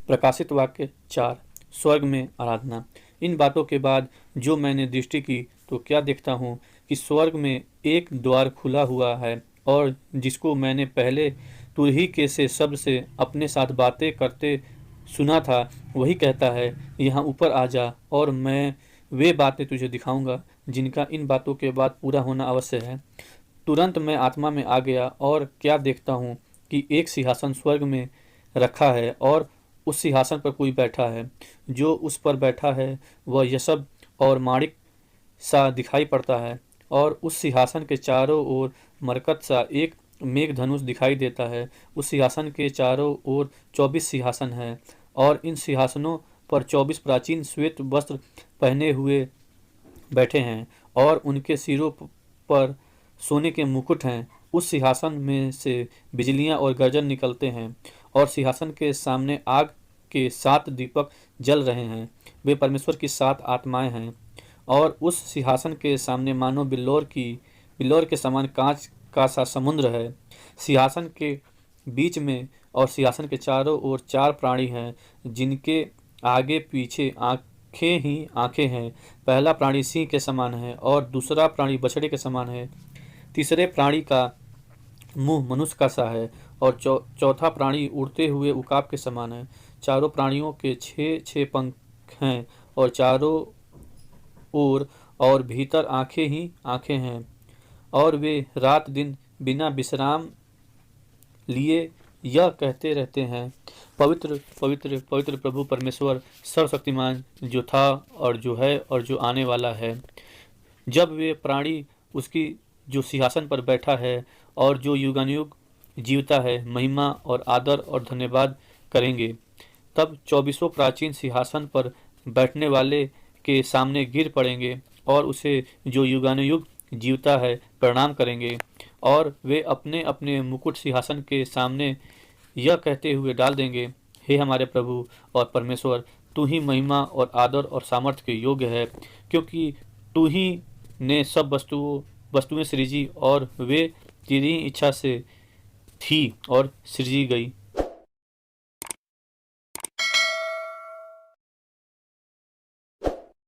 प्रकाशित वाक्य 4। स्वर्ग में आराधना। इन बातों के बाद जो मैंने दृष्टि की तो क्या देखता हूँ कि स्वर्ग में एक द्वार खुला हुआ है, और जिसको मैंने पहले तुरही से शब्द से अपने साथ बातें करते सुना था, वही कहता है, यहाँ ऊपर आ जा और मैं वे बातें तुझे दिखाऊंगा जिनका इन बातों के बाद पूरा होना अवश्य है। तुरंत मैं आत्मा में आ गया और क्या देखता हूँ कि एक सिंहासन स्वर्ग में रखा है, और उस सिंहासन पर कोई बैठा है। जो उस पर बैठा है वह यशब और माणिक सा दिखाई पड़ता है, और उस सिंहासन के चारों ओर मरकत सा एक मेघधनुष दिखाई देता है। उस सिंहासन के चारों ओर 24 सिंहासन हैं, और इन सिंहासनों पर 24 प्राचीन श्वेत वस्त्र पहने हुए बैठे हैं, और उनके सिरों पर सोने के मुकुट हैं। उस सिंहासन में से बिजलियां और गर्जन निकलते हैं, और सिंहासन के सामने आग के 7 दीपक जल रहे हैं। वे परमेश्वर की 7 आत्माएं हैं। और उस सिंहासन के सामने मानो बिल्लौर के समान कांच का सा समुद्र है। सिंहासन के बीच में और सिंहासन के चारों ओर 4 प्राणी हैं, जिनके आगे पीछे आंखें ही आंखें हैं। पहला प्राणी सिंह के समान है, और दूसरा प्राणी बछड़े के समान है। तीसरे प्राणी का मुंह मनुष्य का सा है, और चौथा प्राणी उड़ते हुए उकाब के समान है। चारों प्राणियों के 6 पंख हैं, और चारों ओर और भीतर आंखें ही आंखें हैं, और वे रात दिन बिना विश्राम लिए यह कहते रहते हैं, पवित्र पवित्र पवित्र प्रभु परमेश्वर सर्वशक्तिमान, जो था और जो है और जो आने वाला है। जब वे प्राणी उसकी जो सिंहासन पर बैठा है और जो युगानुयुग जीवता है महिमा और आदर और धन्यवाद करेंगे, तब 24 प्राचीन सिंहासन पर बैठने वाले के सामने गिर पड़ेंगे और उसे जो युगानुयुग जीवता है प्रणाम करेंगे, और वे अपने अपने मुकुट सिंहासन के सामने यह कहते हुए डाल देंगे, हे हमारे प्रभु और परमेश्वर, तू ही महिमा और आदर और सामर्थ्य के योग्य है, क्योंकि तू ही ने सब वस्तुएं सृजी, और वे तेरी इच्छा से थी और सृजी गई।